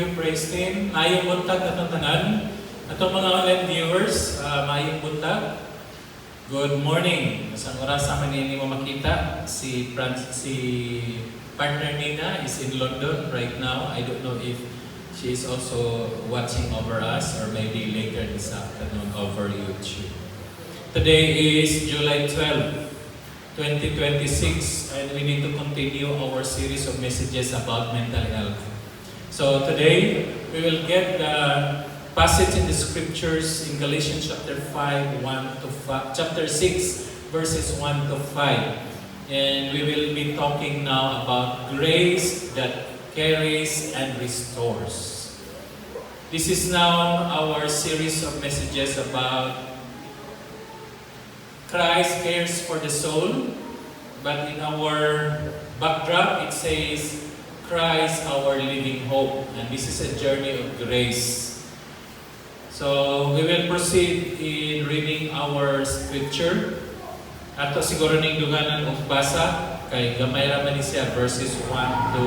Praise team, maayong buntag na tanan. Atong mga online viewers, maayong buntag. Good morning. Sa oras sa manini mo makita, si partner Nina is in London right now. I don't know if she is also watching over us or maybe later this afternoon over YouTube. Today is July 12, 2026, and we need to continue our series of messages about mental health. So today, we will get the passage in the scriptures in Galatians chapter 5, 1 to 5, chapter 6, verses 1 to 5. And we will be talking now about grace that carries and restores. This is now our series of messages about Christ cares for the soul, but in our backdrop, it says, Christ, our living hope. And this is a journey of grace. So, we will proceed in reading our scripture. Ato siguro ning duganan og basa, kay gamay ra man ni siya, verses 1 to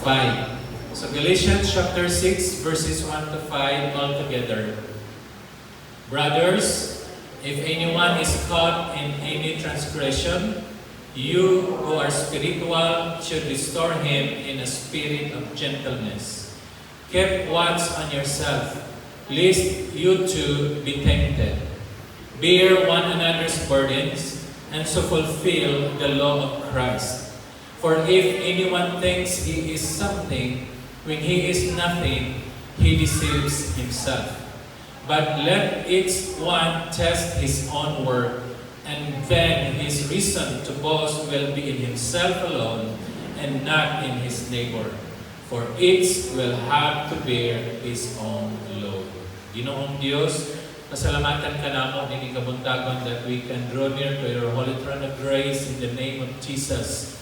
5. So, Galatians chapter 6, verses 1 to 5, all together. Brothers, if anyone is caught in any transgression, you who are spiritual should restore him in a spirit of gentleness. Keep watch on yourself, lest you too be tempted. Bear one another's burdens, and so fulfill the law of Christ. For if anyone thinks he is something, when he is nothing, he deceives himself. But let each one test his own work, and then his reason to boast will be in himself alone and not in his neighbor. For each will have to bear his own load. Ginoong Diyos, pasalamatan ka namo ng kabuntagon that we can draw near to your holy throne of grace in the name of Jesus.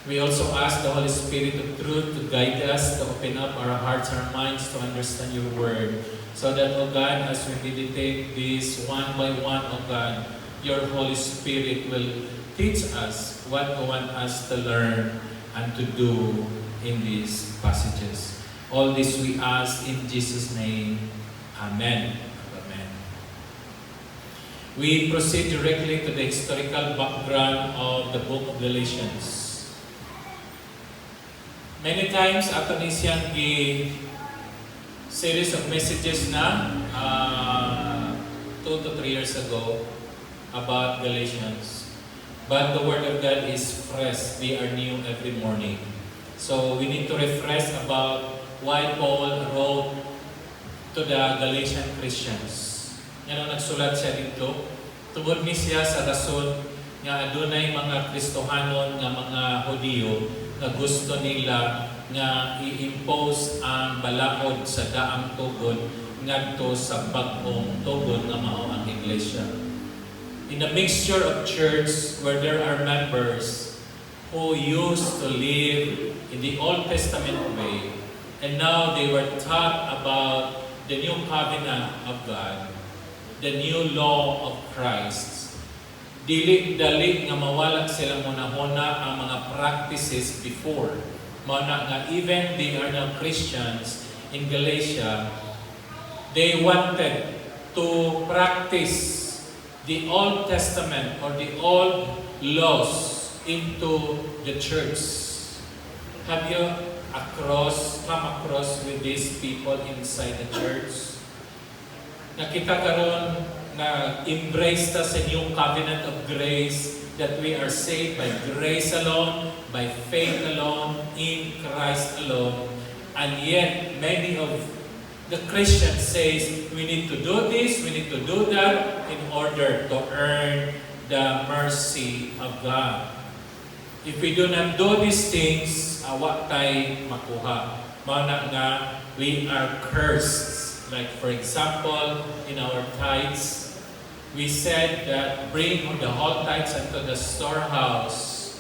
We also ask the Holy Spirit of truth to guide us, to open up our hearts, our minds to understand your word. So that, O God, as we meditate this one by one, O God, your Holy Spirit will teach us what you want us to learn and to do in these passages. All this we ask in Jesus' name. Amen. Amen. We proceed directly to the historical background of the book of Galatians. Many times, ato ni siyang series of messages na 2 to 3 years ago about Galatians. But the Word of God is fresh. They are new every morning. So we need to refresh about why Paul wrote to the Galatian Christians. Yan ang nagsulat siya dito. Tungod ni siya sa rason nga adunay mga Kristohanon nga mga Hudiyo nga gusto nila nga i-impose ang balaod sa daang tugod ngadto sa bag-ong tugod nga mao ang iglesia. In a mixture of church where there are members who used to live in the Old Testament way, and now they were taught about the new covenant of God, the new law of Christ. Dili-dali nga mawala sila muna-huna ang mga practices before. Mana nga even they are now Christians in Galatia, they wanted to practice the Old Testament or the old laws into the church. Have you come across with these people inside the church? Nakita karon na embrace ta sa new covenant of grace that we are saved by grace alone, by faith alone, in Christ alone. And yet, many of the Christian says, we need to do this, we need to do that in order to earn the mercy of God. If we do not do these things, awa tay makuha. Mana nga, we are cursed. Like for example, in our tithes, we said that bring the whole tithes into the storehouse.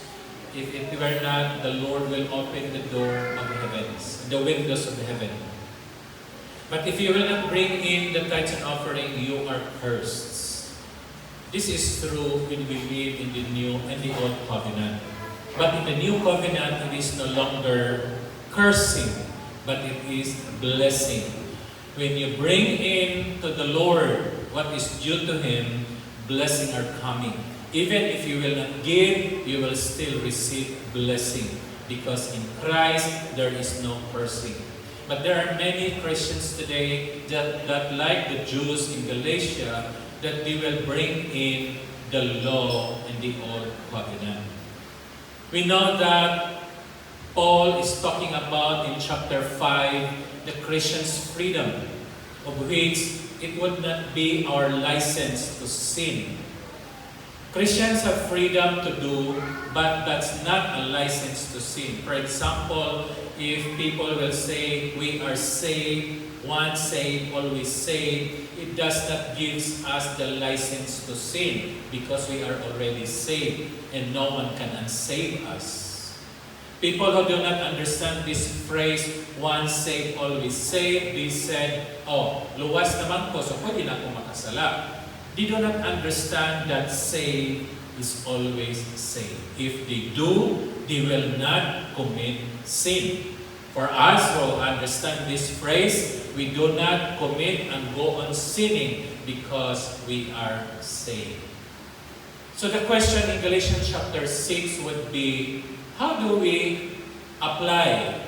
If it were not, the Lord will open the door of the heavens, the windows of the heaven. But if you will not bring in the tithes and offering, you are cursed. This is true when we live in the new and the old covenant. But in the new covenant, it is no longer cursing. but it is a blessing. When you bring in to the Lord what is due to Him, blessing are coming. Even if you will not give, you will still receive blessing. Because in Christ, there is no cursing. But there are many Christians today that like the Jews in Galatia, that they will bring in the law and the old covenant. We know that Paul is talking about in chapter 5 the Christian's freedom, of which it would not be our license to sin. Christians have freedom to do, but that's not a license to sin. For example, if people will say, we are saved, once saved, always saved, it does not give us the license to sin because we are already saved and no one can unsave us. People who do not understand this phrase, once saved, always saved, they said, oh, luwas naman ko, so pwede na ako makasala. They do not understand that saved is always saved. If they do, they will not commit sin. For us who understand this phrase, we do not commit and go on sinning because we are saved. So the question in Galatians chapter 6 would be, how do we apply?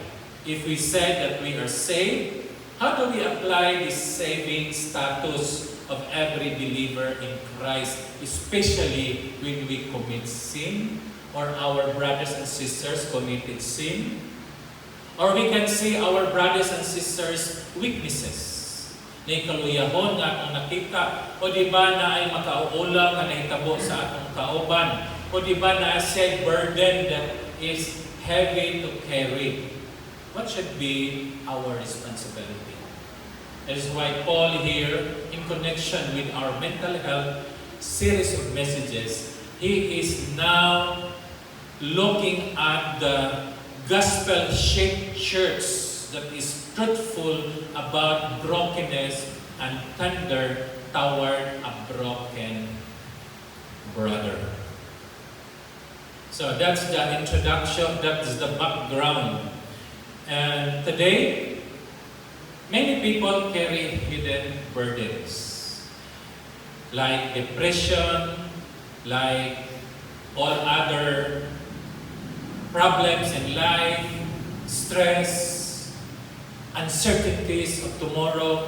If we said that we are saved, how do we apply this saving status of every believer in Christ, especially when we commit sin or our brothers and sisters committed sin? Or we can see our brothers and sisters' weaknesses. Na ikaluyahon nga akong nakita, o di ba na ay makauulang nga nahitabo sa atong kauban, o di ba na siya burden that is heavy to carry. What should be our responsibility? That is why Paul here, in connection with our mental health series of messages, he is now looking at the gospel-shaped church that is truthful about brokenness and tender toward a broken brother. So that's the introduction, that's the background. And today, many people carry hidden burdens, like depression, like all other problems in life, stress, uncertainties of tomorrow.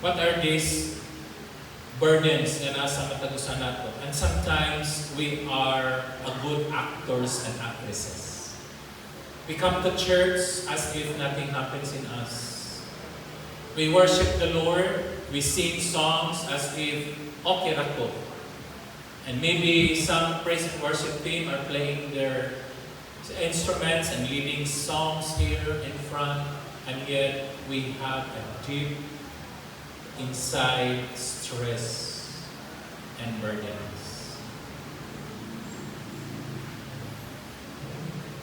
What are these burdens na nasa matagusan nato? And sometimes we are a good actors and actresses. We come to church as if nothing happens in us. We worship the Lord, we sing songs as if okay rako. And maybe some praise and worship team are playing their instruments and leading songs here in front, and yet we have a deep inside stress and burdens.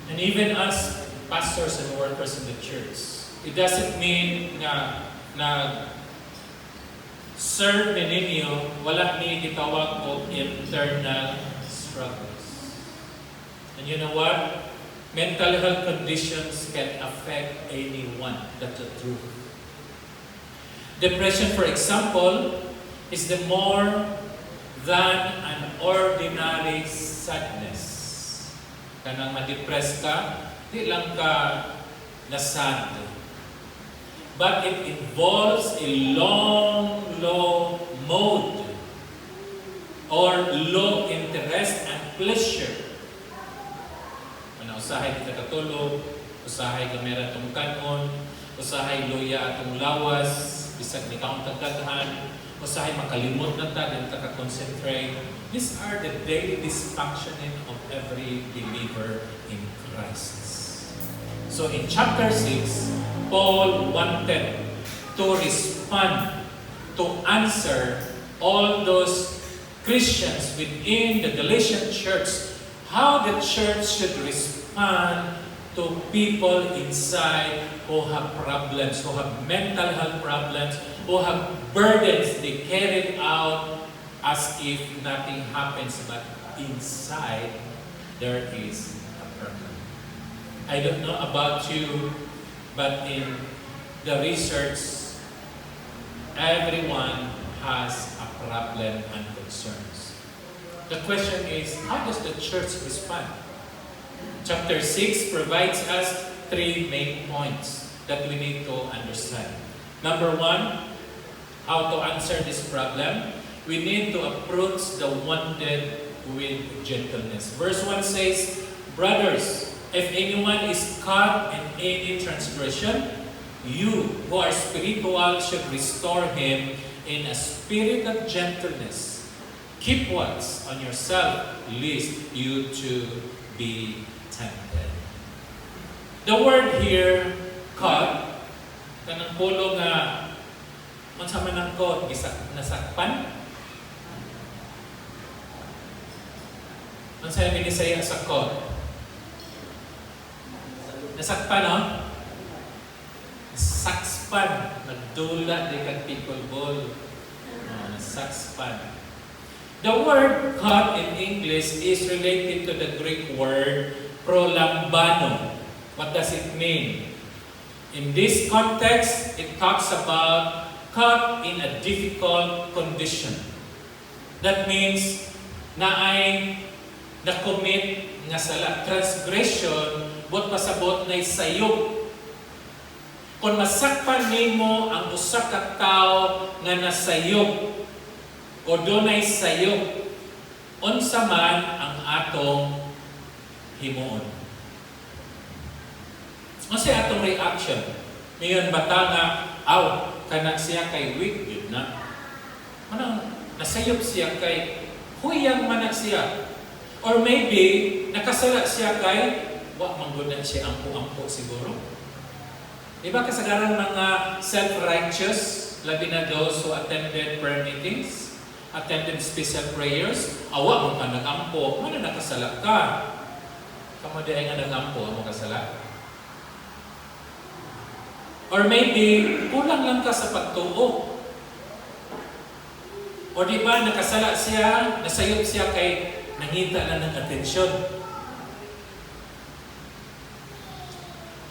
And even as pastors and workers in the church, it doesn't mean na serve ni ninyo, wala ni gitawag o internal struggles. And you know what? Mental health conditions can affect anyone. That's the truth. Depression, for example, is the more than an ordinary sadness. Kanang ma-depress ka, di lang ka na-sad. But it involves a long, low mode or low interest and pleasure. Ano, usahay kita katulog, usahay kamera itong kanon, usahay luya atong lawas, bisag ni kaong tagdaghan, usahay makalimot na ta, din ka-concentrate. These are the daily dysfunctioning of every believer in Christ. So in chapter 6, Paul wanted to respond, to answer all those Christians within the Galatian church, how the church should respond to people inside who have problems, who have mental health problems, who have burdens they carried out as if nothing happens, but inside there is a problem. I don't know about you, But in the research, everyone has a problem and concerns. The question is, how does the church respond? Chapter 6 provides us 3 main points that we need to understand. Number 1, how to answer this problem. We need to approach the wounded with gentleness. Verse 1 says, brothers, if anyone is caught in any transgression, you who are spiritual should restore him in a spirit of gentleness. Keep watch on yourself, lest you too be tempted. The word here, caught, kanang pulo nga, unsa man ang caught, nasakpan? Unsa yung binisaya sa caught? Nasakpan, no? Sakspan. Nagdula di kag pickleball. Sakspan. The word caught in English is related to the Greek word prolambano. What does it mean? In this context, it talks about caught in a difficult condition. That means na ay na-commit nga sala. Transgression, bot pasabot na sayop. Kung masakpan nimo ang usa ka tawo nga nasayop o dunay sayop, unsa man ang atong himuon. Unsa atong reaction? Ngayon bata nga, aw, kana siya kay weak yun na. Manang nasayop siya kay huyang man siya. Or maybe nakasala siya kay wa manggunan siya ampo-ampo siguro. Diba kasagaran mga self-righteous, labi na those who attended prayer meetings, attended special prayers, awa mo ka nag-ampo, ano nakasala ka? Kamo di ay nga nag-ampo, mo kasala? Or maybe, kulang lang ka sa pagtuo. O di ba nakasala siya, nasayop siya kay nangita na ng atensyon.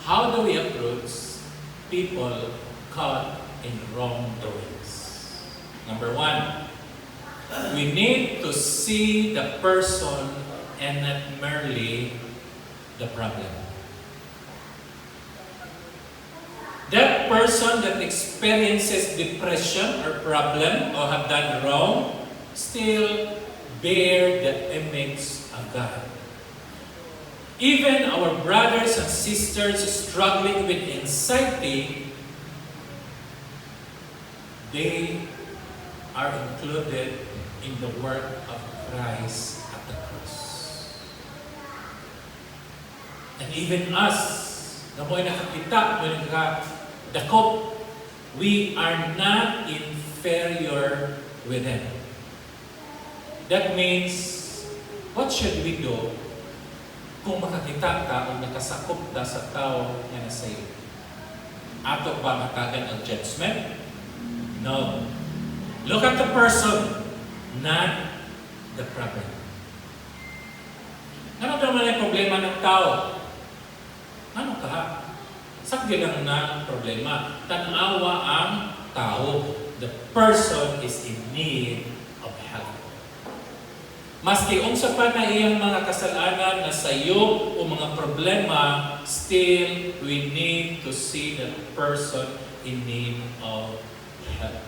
How do we approach people caught in wrongdoings? Number 1, we need to see the person and not merely the problem. That person that experiences depression or problem or have done wrong still bear the image of God. Even our brothers and sisters struggling with anxiety, they are included in the work of Christ at the cross. And even us, na mo'y nakakita, mo'y nakadakop, we are not inferior with them. That means, what should we do kung makakita ka o nakasakop ka sa tao na nasayo? Ato ba matagan ang judgment? No. Look at the person, not the problem. Ano naman ang problema ng tao? Ano ka? Sakdi lang na problema. Tanawa ang tao. The person is in need of help. Maski unsa pa na iyang mga kasalanan na sayo o mga problema, still we need to see that person in need of help.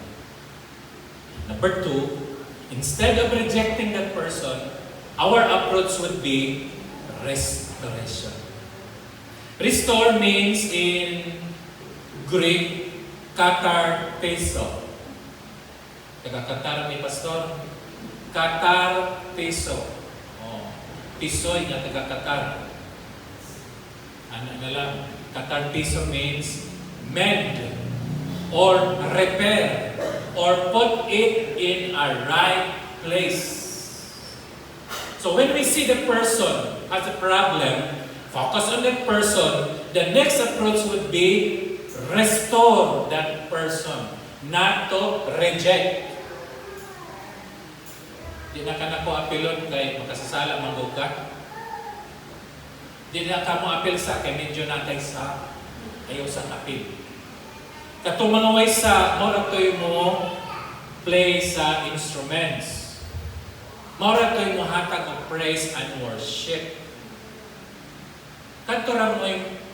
Number 2, instead of rejecting that person, our approach would be restoration. Restore means in Greek, katarpeso. Taga-Qatar ni Pastor. Qatar peso. Oh, pisoy nga taga-Qatar. Ano na lang, Qatar peso means mend or repair or put it in a right place. So when we see the person has a problem, focus on that person. The next approach would be restore that person, not to reject. Di na ka na ko apilon kay makasasala manggog ka. Di na ka mo apil sa kay medyo natay sa. ayaw sa kapil. Katong mga waysa, mora to'y mo play sa instruments. Mora to'y mo hatag of praise and worship. Kanto ra mo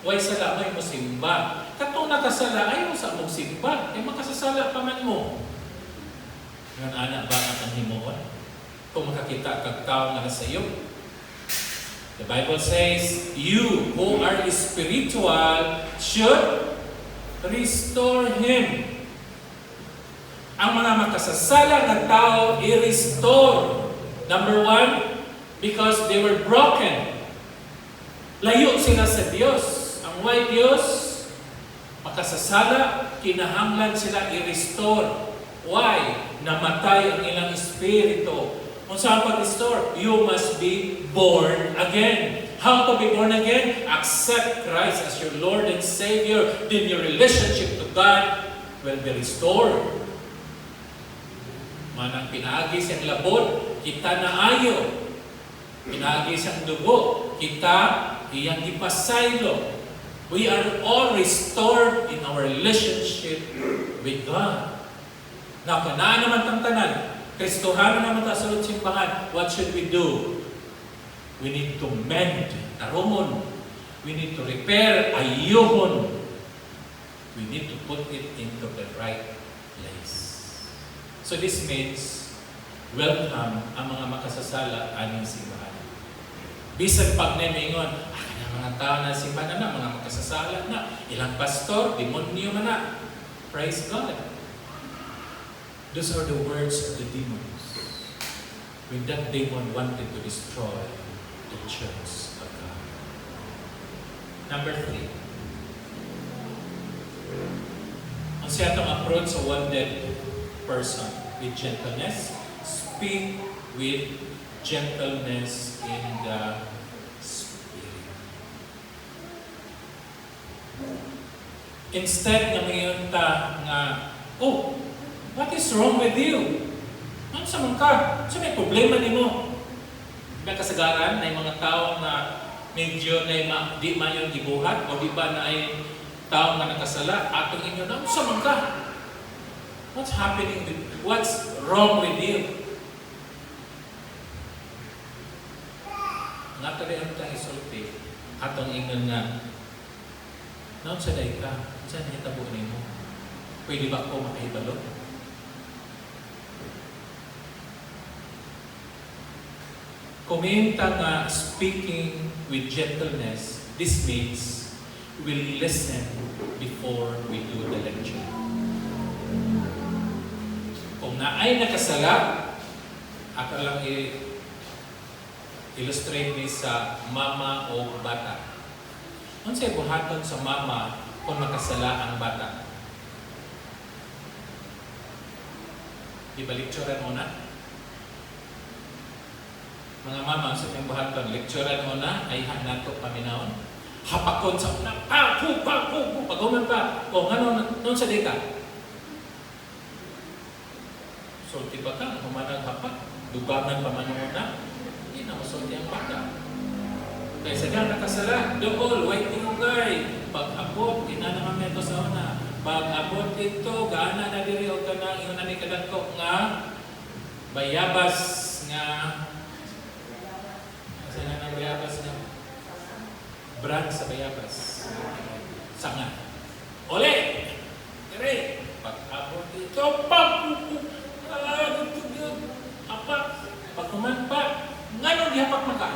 waysa lamay mo simba. Katong nakasala, ayaw sa mong simba. Kaya makasasala pa man mo. Ngayon, anak ba ang himuon? Kung makakita kag tao nga sa iyo. The Bible says, you who are spiritual should restore him. Ang mga makasasala na tao, i-restore. Number one, because they were broken. Layo sila sa Diyos. Ang way Diyos, makasasala, kinahanglan sila i-restore. Why? Namatay ang ilang espiritu. Kung saan pag-restore? You must be born again. How to be born again? Accept Christ as your Lord and Savior. Then your relationship to God will be restored. Manang pinaagi siyang labot, kita na ayo. Pinaagi siyang dugo, kita iyang ipasaylo. We are all restored in our relationship with God. Now, kanaan naman tang tanan, Kristohano naman ta sa simbahan, what should we do? We need to mend, tarumon. We need to repair, ayuhon. We need to put it into the right place. So this means, welcome ang mga makasasala aning simbahan. Bisag pag namingon, mga tao na simbahan na, mga makasasala na, ilang pastor, demonyo na. Praise God. Those are the words of the demons. When that demon wanted to destroy the church of God. Number 3. Ang siya itong approach sa wounded person with gentleness. Speak with gentleness in the Spirit. Instead na mayon ta nga, oh, what is wrong with you? Ano sa man ka? So may problema ni mo. May kasagaran na yung mga tao na medyo na di man yung gibuhat o di ba na ay tao na nakasala atong inyo na, ano sa man ka? What's happening with you? What's wrong with you? Nga tabi ang tayo isulti atong ingon nga, naon sa day ka? Saan hitabo ni mo? Pwede ba ako makahibalo? Komenta nga speaking with gentleness, this means we'll listen before we do the lecture. Kung naay nakasala, ako lang illustrate ni sa mama o bata. Ano sa'yo buhaton sa mama kung makasala ang bata? Di ba lecturean mo na? Mga mama, sa itong buhaton, lecturean mo na, ay hanato paminahon. Hapakon sa una, paguman pa. O, ano, noon sa dika? Sulti ba ka? Humanag hapak? Dugangan pa man na? Hindi na masulti ang bata. Kaya sa dyan, nakasala, dool, waiting guy. Pag-abot, inanaman ito sa una. Pag-abot ito, gaana na diri o ka na, iyon na ni kadako nga, bayabas nga, kasi na ng bayabas nga, brand sa bayabas. Sanga. Ole! Dire! Pag-abot ito, apak, pagkuman pa, nga nung dihapak maka.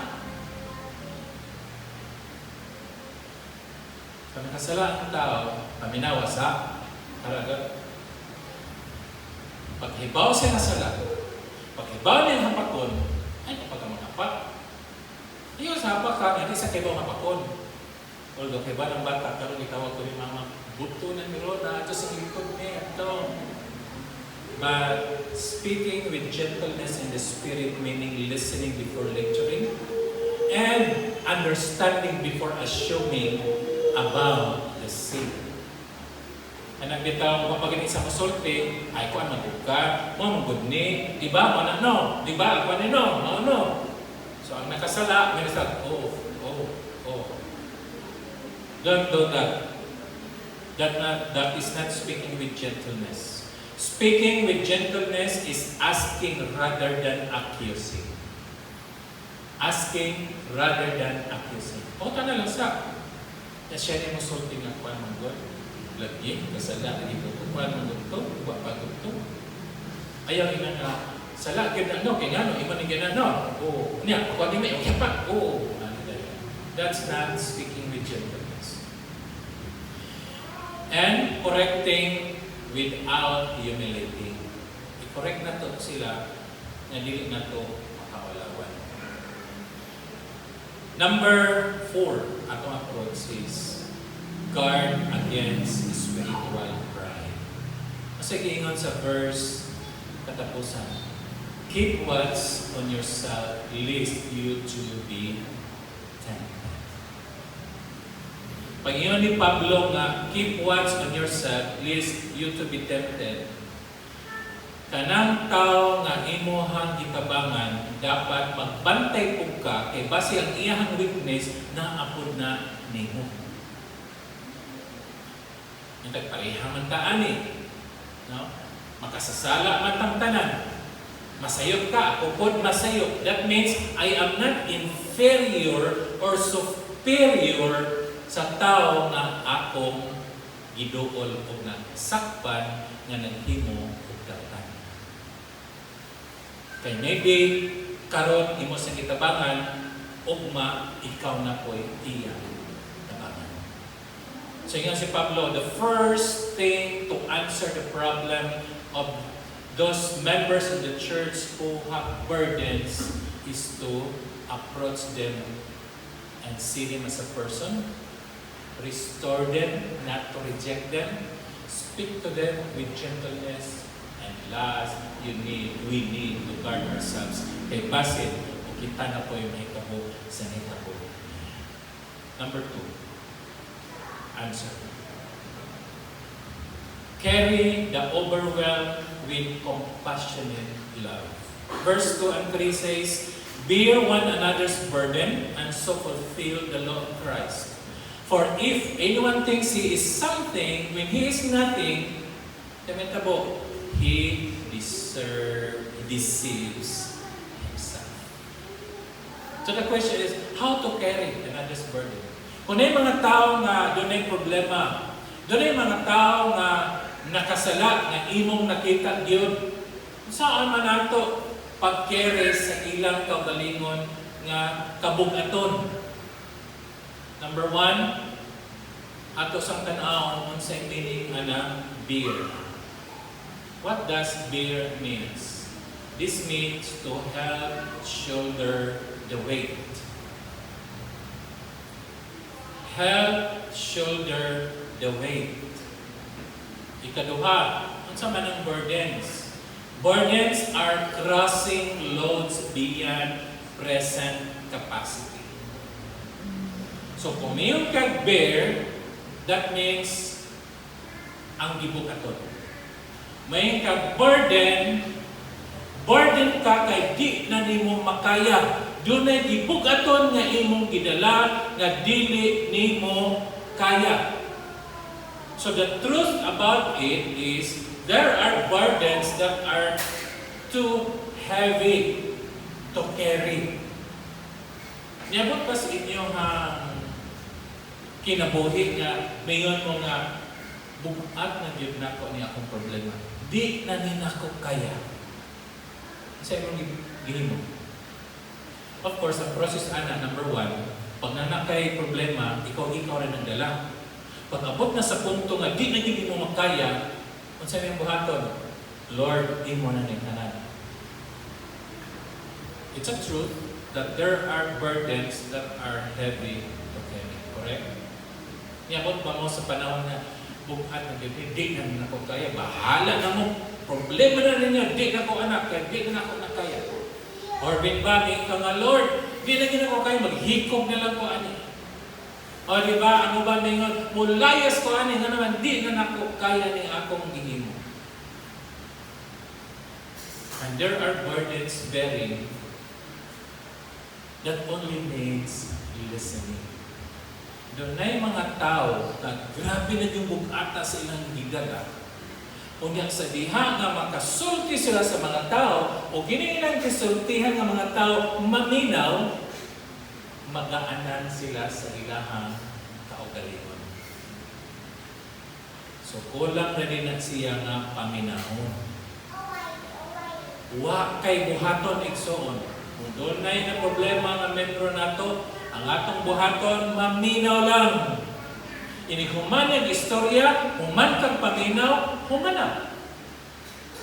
Pag nakasala ang tao, paminawa sa halaga. Paghibaw siya nasala, paghibaw niya ang hapakon, ay kapag ang hapak. Iyo sa hapak ka, hindi sa kibaw hapakon. Although kiba ng bata, pero itawag ko rin mga buto ng mirona, ito sa likod niya, ito. But speaking with gentleness in the Spirit, meaning listening before lecturing, and understanding before assuming about the sin. Ang nagbitaw, kapag sa masulti, ay kuan magbuka, mo magudni, di ba? Ano no? Di ba? Kuan no? No. So ang nakasala, may nasa, oh. Don't do that. that is not speaking with gentleness. Speaking with gentleness is asking rather than accusing. Asking rather than accusing. O na lang sa, na siya niya musulti nga kuwan mong God. Lagi, kasala, lagi ko kuwan mong God to, uwa pa God to. Ayaw ina nga, sala, kaya ano, kaya ano, iba ni kaya ano. O, niya, kuwan ni may, o pa. O, that's not speaking with gentleness. And correcting without humiliating. I-correct na to sila na dili na to makawalawan. Number 4, atong approach is guard against spiritual pride. Kasi giingon sa verse katapusan, keep watch on yourself lest you to be tempted. Pag-iyon ni Pablo nga, keep watch on yourself, lest you to be tempted. Kanang tao nga imuhang gitabangan, dapat magbantay po ka, kay base ang iyahang weakness na apod na nimo. Nagpareha man taani. No? Makasasala man tang tanan. Masayot ka, ako pod masayot. That means, I am not inferior or superior sa tao nga akong giduol o nga sakpan nga naghimo og datan. Kay maybe karon imo sa kitabangan ugma ikaw na ko'y iya tabangan. So nga si Pablo, the first thing to answer the problem of those members in the church who have burdens is to approach them and see them as a person, restore them, not to reject them, speak to them with gentleness, and last, we need to guard ourselves. Kay basit, o kita na po yung mahitabo sa nahitabo. Number 2, answer. Carry the overwhelmed with compassionate love. Verse 2 and 3 says, bear one another's burden and so fulfill the law of Christ. For if anyone thinks he is something when he is nothing, he deceives himself. So the question is, how to carry another's burden? Kung may mga tao nga doon ay problema, doon ay mga tao nga nakasala, nga imong nakita yun, saan man nato pag-carry sa ilang kaugalingon nga kabugaton? Number 1, ato sang tan-awon unsay meaning ana bear. What does bear means? This means to help shoulder the weight. Help shoulder the weight. Ikaduha, unsa man ang burdens? Burdens are crossing loads beyond present capacity. So kung mayroon kang bear, that means ang gibukaton. Mayroon kang burden ka kay di na nimo makaya. Doon ay gibukaton nga imong gidala nga dili nimo kaya. So the truth about it is there are burdens that are too heavy to carry. Niyabot pa sa inyong kinabuhi nga mayon mo nga bugat na gyud nako ni akong problema. Di na ni nako kaya. Sa imong gihimo. Of course, ang process ana number 1, pag nanakay problema, ikaw rin ang dala. Pag abot na sa punto nga di na gyud mo makaya, unsa imong buhaton? Lord, imo na ning tanan. It's a truth that there are burdens that are heavy to carry. Correct? Niyabot ba mo sa panahon na buhat na di na ako kaya, bahala na mo, problema na ninyo, di na ko anak, kaya di na ako nakaya. Or bin ba, may ka nga, Lord, di na ako kaya, maghikog na lang ko ani. O di ba, ano ba ninyo, mulayas ko ani, nga naman, di na ako kaya ni akong gihimo. And there are burdens bearing that only needs listening. Doon na yung mga tao na grabe na yung bugata sa ilang gidaga. Unya sa diha nga makasulti sila sa mga tao o giniilang kasultihan nga mga tao maminaw, magaanan sila sa ilahang kaugalingon. So kulang na din at siya nga paminahon. Wa kay buhaton igsoon. Kung doon na yung problema nga membro nato, ang atong buhaton maminaw lang. Ini human yung istorya, human kang paminaw, humana.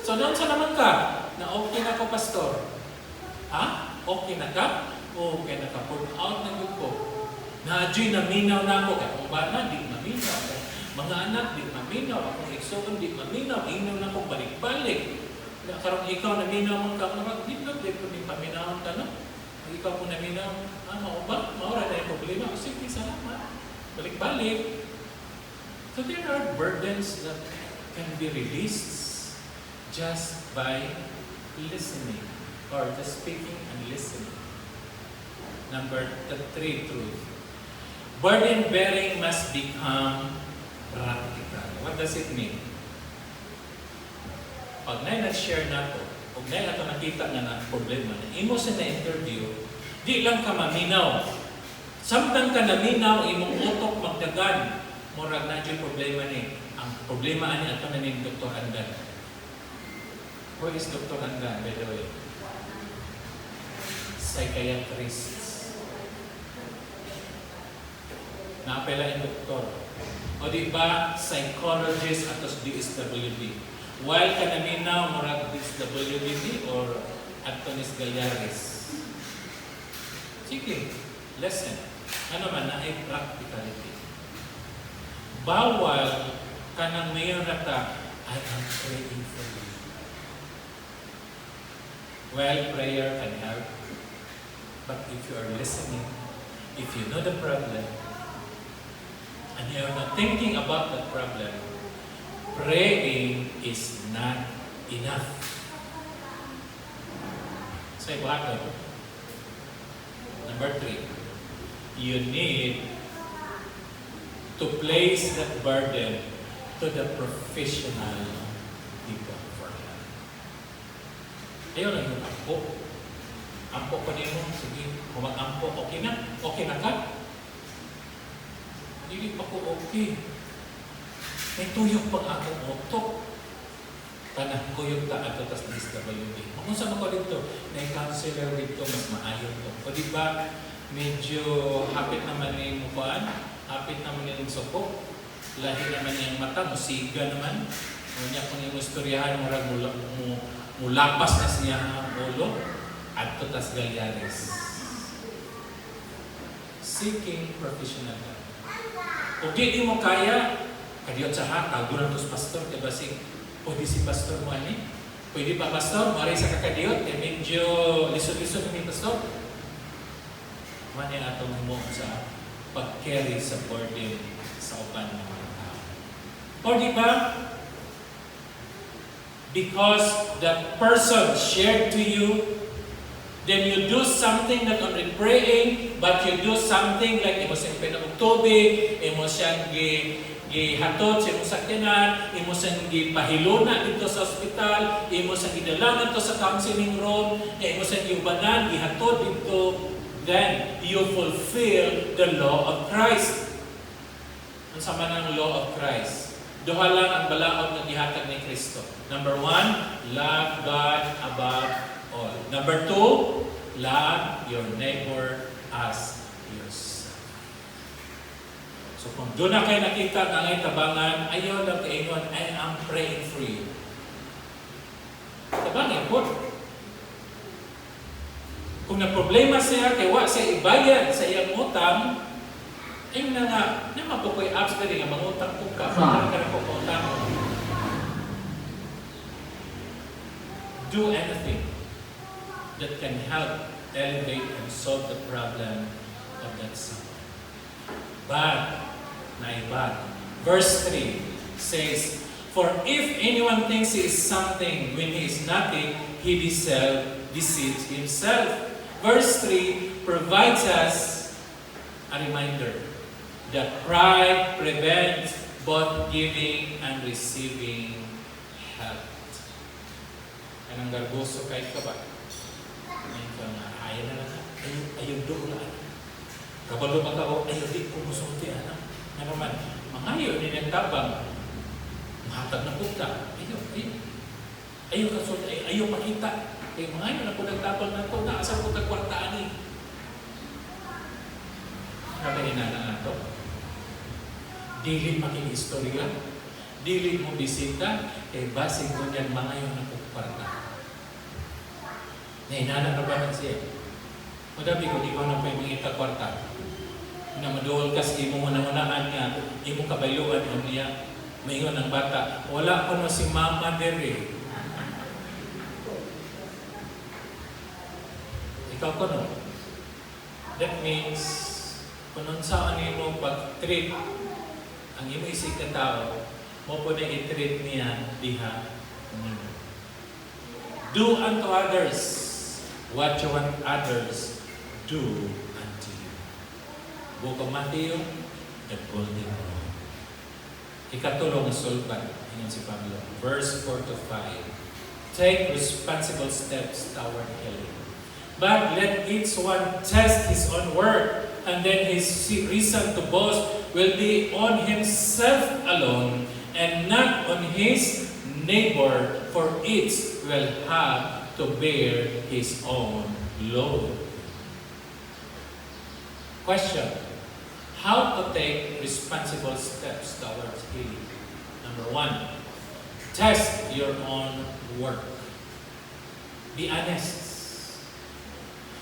So, noon sa naman ka, na okay na ko, pastor? Ha? Okay na ka? Okay na ka. Put out na ko. Na-adyo'y naminaw na ako. Kaya kung ba na, di maminaw. Mga anak, di maminaw. Akong iksoon, di maminaw. Inaw na akong balik-balik. Karong ikaw naminaw mong kamarag, di ba? Di ko di paminaw ka na. Ikaw kung naminaw, mauba, maura na yung problema. Sige, salamat. Balik-balik. So there are burdens that can be released just by listening or just speaking and listening. Number 3 truth. Burden bearing must become practical. What does it mean? Pag nag-share na to, pag na nakita nga na problema, imo sa na-interview, di lang ka maminaw. Samtang ka naminaw, imong utok magdagan, murag na yung problema ni. Ang problema ani ato na ni Dr. Andan. Who is Dr. Andan, by the way? Psychiatrist. Naapela yung doktor. O di ba, psychologist atos DSWD. While ka naminaw, murag DSWD or Antonis Gallaris. Sige, lesson. Ano man na ay practicality. Bawal ka nang mayon nata, I am praying for you. Well, prayer can help. But if you are listening, if you know the problem, and you are not thinking about that problem, praying is not enough. So, bakit? Number 3, you need to place that burden to the professional people for help. Ayaw lang yung ampo. Ampo ko din mo, sige, kumag-ampo, okay na? Okay na ka? Hindi pa ko okay. May tuyok pang akong utok. Tanang kuyog ta ato tas DSWD. Kung saan ako dito, may counselor dito, mas maayon to. O di ba, medyo hapit naman yung mukhaan, hapit naman yung suko, lahi naman yung mata, musiga naman. Kanya kung yung istoryahan, mulapas na siya ang ulo, at tutas Gallaris. Seeking professional help. Kung di mo kaya, kadiyot sa hata, gurang tos pastor, diba pwede si pastor mo ani? Pwede pa pastor, maray sa kakadiyot, medyo lisod-lisod ni pastor. Mani atong mo sa pag-carry sa burden sa upan ng mga tao. O di ba? Because the person shared to you, then you do something not only praying, but you do something like imo siyang pinagtubig, imo siyang gihatod sa imong sakyanan, imo siyang gipahiluna dito sa ospital, imo siyang gidala to sa counseling room, imo siyang giubanan, gihatod dito, then you fulfill the law of Christ. Ang sama ng law of Christ. Duha lang ang balaod na gihatag ni Kristo. Number 1, love God above all. Number 2, love your neighbor as yourself. So kung doon na kayo nakita ng ngay tabangan, ayaw lang kaingon, I am praying for you. Tabangin po. Kung na-problema siya, kaya wa siya ibayad sa iyang utang, ayun na nga, naman po ko'y apps na rin, ang mangutang po ka, parang ka na po utang. Do anything that can help elevate and solve the problem of that someone. But, verse 3 says, for if anyone thinks he is something when he is nothing, he deceives himself. Verse 3 provides us a reminder. That pride prevents both giving and receiving help. Anong garboso kahit ka ba? Ayaw na lang. Ayaw doon lang. Kabalo pa ka, ayaw di ko musulti, anak. Ano man, mangayo ni nagtabang. Mahatag na punta. Ayaw kasulti, ayaw makita. Kaya mangayo na po nagtabang na ito. Naasal po kagwartaan eh. Kakahinan na ito. Dili makinistorya. Dili mo bisita. Kaya basig mo niyan mangayo na po kwarta. Nahinana na ba siya? Madabi ko, di ko na pa yung mga kwarta. Na maduol ka sa imong unang-unaan nga, imong kabayluan o niya, maingon ng bata, wala ko na si mama dere. Ikaw ko no? That means, kung saan mo pag-treat ang imong isig na tao, mo po na i-treat niya diha. Do unto others what you want others do unto you. Book of Matthew, the golden rule. Ikatulong sulban, yun si Pablo. Verse 4 to 5. Take responsible steps toward healing. But let each one test his own work, and then his reason to boast will be on himself alone, and not on his neighbor, for each will have to bear his own load. Question. How to take responsible steps towards healing? Number 1, test your own work. Be honest.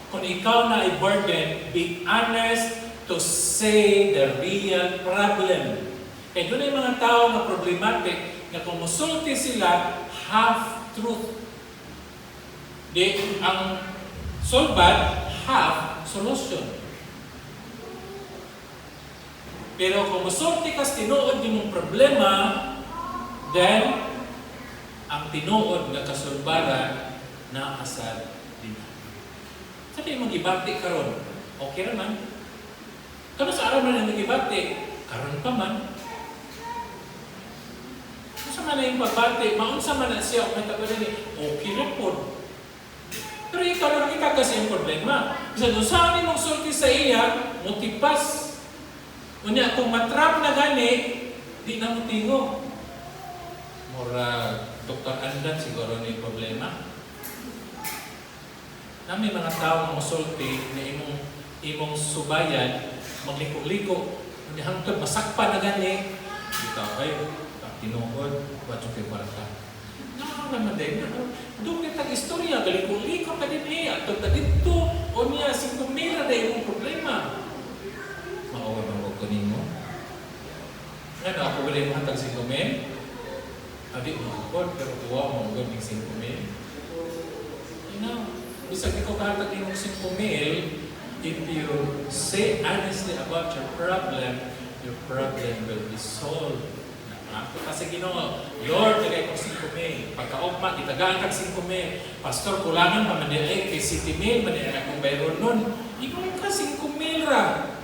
Kung ikaw na i-burden, be honest to say the real problem. Kaya doon ay mga tao na problematic na kung musulti sila, half-truth. Ang solbad, half solution. Pero kung musulti kas tinuod yung problema, then ang tinuod na kasulbaran na asal din. Sa kayo mag-ibati karon, okay naman. Kano sa araw na nag-ibati, karon pa man. Kung sa man na yung pagbati, maunsa man na siya, may tabalan okay na po. Pero ikaw na nakita kasi yung problema. Kasi doon saan mong sulti sa iya, mutipas. Unya, kung matrap na gani, di na mutingo. Mura, Dr. Andan siguro na yung problema. Nami mga tao na musulti na imong subayan, magliko-liko. Unya, hangtod, masakpa na gani. Dito, ay, tinuod, watso kayo para ka. Naman din, doon kita istorya, galiko-liko ka din at ka dito, o niya, 5 mil na yung problema. Maawa na huwag ko ninyo. Ano, ako wala yung hatag 5 mil? Adi, makakod, pero tuwa mo huwag yung 5 mil. You know, bisag ikaw kahatag yung 5 mil, if you say honestly about your problem will be solved. Ako kasi Ginoo, Lord, tagay ko 5 mil. Pagkaugma, itagaan kag 5 mil. Pastor, kulangan pa man ay kay 7 mil, man ay akong bayron nun. Ikaw ka 5 mil ra.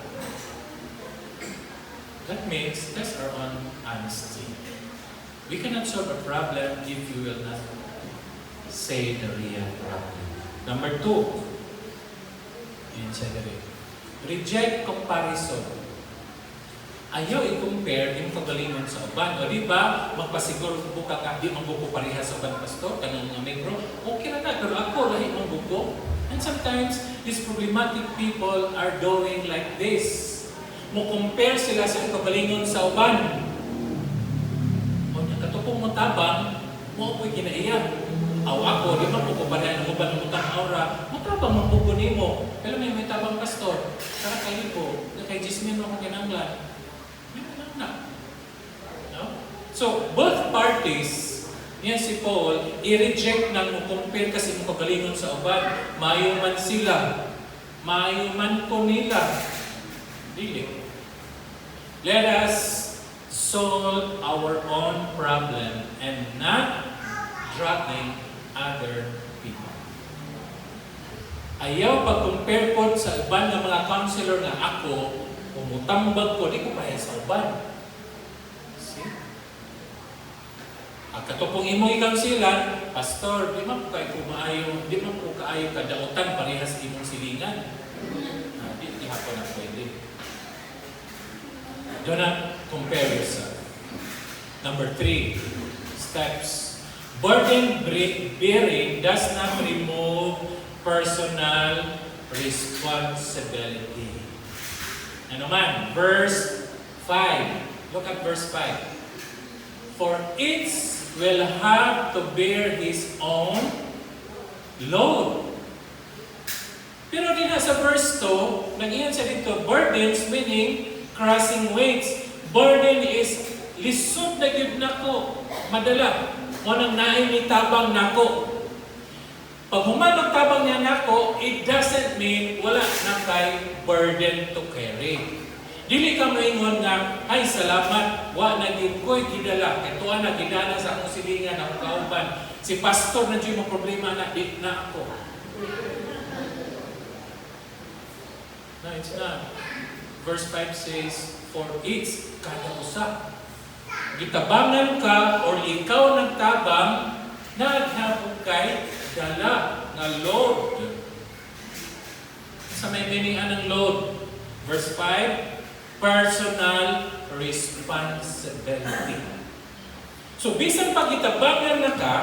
That means that's our own honesty. We cannot solve a problem if you will not say the real problem. Number 2, yun siya na rin. Reject comparison. Ayaw i-compare yung kagalingon sa uban. O di ba, magpasiguro buka ka, di magbuko pareha sa uban, pastor, kanang mga micro. Okay na na, pero ako lahi magbuko. And sometimes, these problematic people are doing like this. Mo-compare sila sa kagalingon sa uban. O niya, katupong mo tabang, mo ako'y ginaiya. Aw ako, di man buko pareha ng uban ng utang aura, matabang magbuko ni mo. Pero may tabang pastor, kaya kayo po, na kay Jismin mo kong kinanglan. No? So, both parties, yan si Paul, i-reject nang mo-compare kasi mo kagalingon sa uban. Mayuman sila. Mayuman ko nila. Dili. Let us solve our own problem and not dragging other people. Ayaw pag-compare po sa iban ng mga counselor na ako, o mutambag ko, di ko pahay sa uban. See? Ang katupong imo ikansilan, Pastor, di man kayo kumaayo, di man ko kaayo kadautan parehas imong silingan. Di hapon na pwede. Do not compare yourself. Number 3, steps. Burden bearing does not remove personal responsibility. Ano man? Verse 5. Look at verse 5. For each will have to bear his own load. Pero din sa verse 2, nag-iyan siya dito, burdens meaning crushing weights. Burden is lisod na gyud nako, madala. Mo nang naay ni tabang nako. Pag human tabang niya nako, it doesn't mean wala na kay burden to carry. Dili ka maingon nga, ay salamat, wa na gyud ko'y gidala. Ito na gidala sa akong silingan, akong kauban. Si pastor na dyan mo problema na, di na ako. No, it's not. Verse 5 says, for each kada usa. Gitabangan ka or ikaw nagtabang, naghapon kay dala nga load. Sa may meaning anong load? Verse 5, personal responsibility. So, bisan pagitabangan na ka,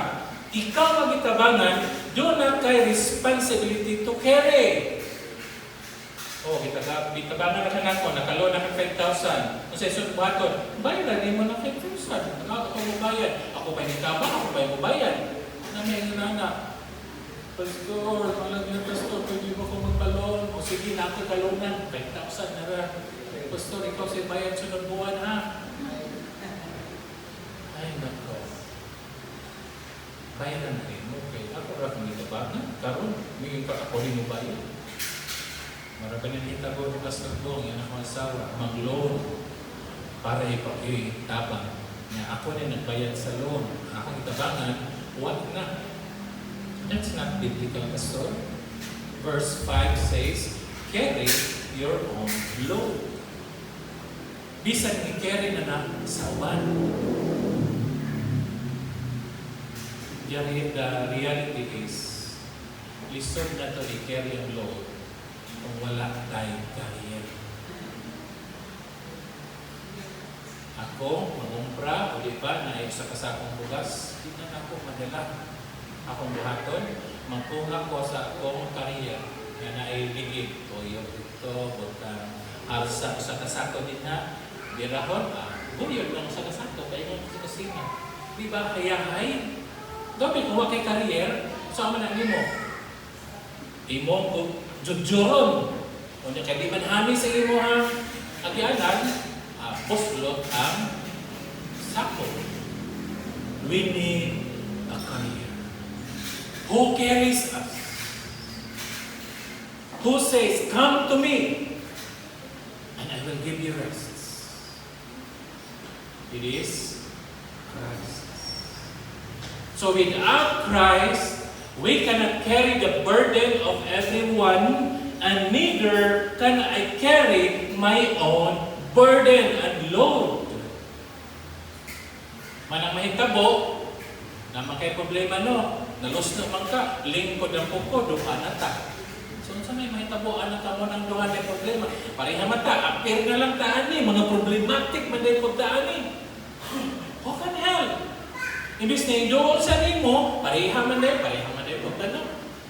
ikaw magitabangan, doon na kay responsibility to carry. Oh, bitabangan na ka nako, nakalo na ka 5,000. Kung sa isun buhaton, bayad na mo ng 5,000. Nakakataw mo bayad. Ako pa nitabang, ako pa yung bayad. Na may nana. Pastor, malang yung pastor, pwede mo ko magbalon. O sige, na ako talunan, 5,000 na rin. Pastor, ikaw si bayad sunod buwan, ha? Ay, nako. Bayaran na rin mo. Okay, ako rin kung nitabangan. Karoon, may ako rin mo bayad. Marami na kita ko ni Pastor Bong, yan ako asawa, mag-loan para ipag-tabang. Ako na nagbayad sa loan. Ako itabangan, what na? That's not biblical, Pastor. Verse 5 says, carry your own load. Bisan i-carry na sa uwan. The reality is, lisod na to i-carry ang load kung wala tayong career. Ako, magumpra, o di ba, na sa kasakong bugas, hindi na ako madala. Akong buhaton, magkunga ko sa akong career na nailigid. Toyo ito, butang arsa sa kasako din na, birahon, buyod lang sa kasako, kaya nga sa kasina. Di ba, hayahay? Dobi, kung kay career, saan man ang imo? Imong ko, judjuron. Kung di man hami sa imo ang agyanan, poslot ang sako. We need a career. Who carries us? Who says, come to me, and I will give you rest? It is Christ. So without Christ, we cannot carry the burden of everyone, and neither can I carry my own burden and load. Manang mahitabo, naman kay problema no, nalos naman ka, lingkod ang puko, duha na ta. So sa may mahitabo, anak ka mo ng duha na problema. Pareha mata, appear na lang taan ni, mga problematic man din po taan ni. How can help? Imbis na yung doon sa mo, pareha man din po taan.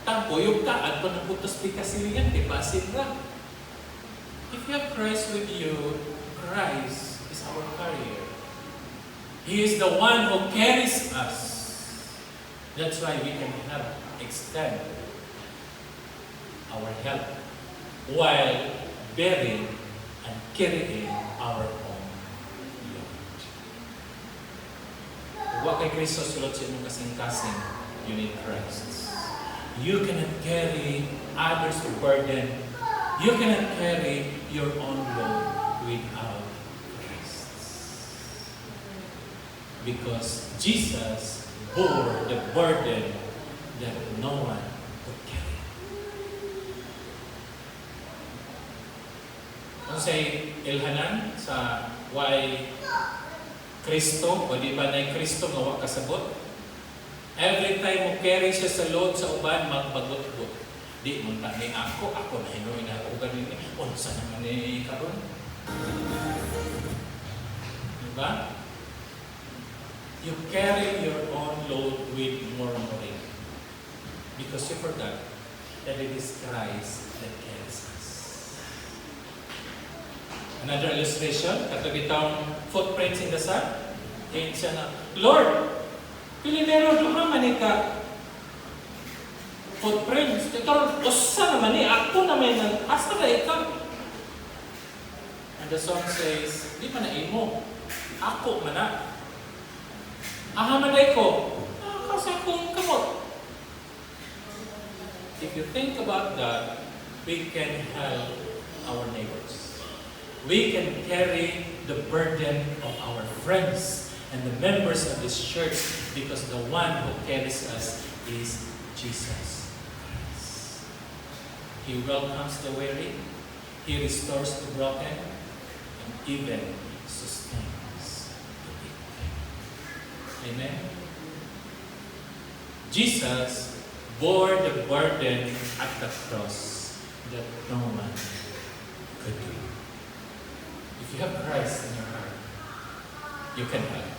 Tampuyog ka, at pa naputos pikasiligan, tipasin ka. If you have Christ with you, Christ is our carrier. He is the one who carries us. That's why we can extend our help while bearing and carrying our own load. Huwag kay Kristo sulot sa inyong kasing-kasing, you need Christ. You cannot carry others' burden. You cannot carry your own load without Christ. Because Jesus bore the burden that no one could carry. Kung say Ilhanan sa why Kristo, o di ba na Kristo nga wa kasabot? Every time mo carry siya sa load sa uban, magbagot-gut. Di mo ta ni ako na hinoy na ako ganin ni. Unsa naman ni karon? Diba? You carry your own load with murmuring. Because you forgot that it is Christ that carries us. Another illustration, katabi taong footprints in the sun. Kaya siya na, Lord, pilinero doon naman ka footprints. Ito, usa naman ni, ako naman nang, asa na ikaw? And the song says, di pa na imo, ako man na. Aha man na ko, kasi akong kamot. If you think about that, we can help our neighbors. We can carry the burden of our friends and the members of this church because the one who carries us is Jesus Christ. He welcomes the weary, He restores the broken, and even sustains the weak. Amen? Jesus bore the burden at the cross that no man could do. If you have Christ in your heart, you can help.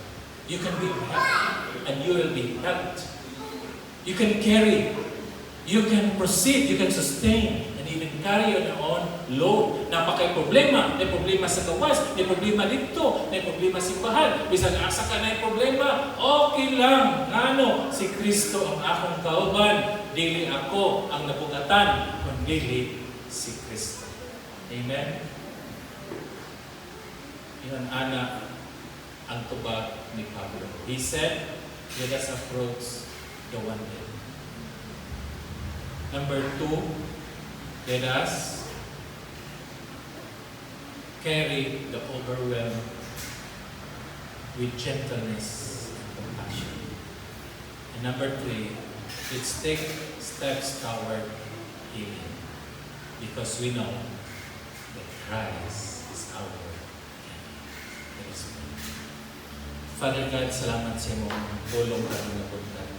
You can be helped, and you will be helped. You can carry, you can proceed, you can sustain, and even carry on your own load. Napakay problema. May problema sa gawas, may problema dito, may problema sa simbahan. Bisag asa ka na yung problema, okay lang. Ngano, si Kristo ang akong kauban. Dili ako ang nabugatan, kundi si Kristo. Amen? Yan ana ang tubag ni Pablo. He said, let us approach the one day. Number 2, let us carry the overwhelmed with gentleness and compassion. And number 3, let's take steps toward healing because we know that Christ is our Father God, salamat sa imong tulong karon nga buntag.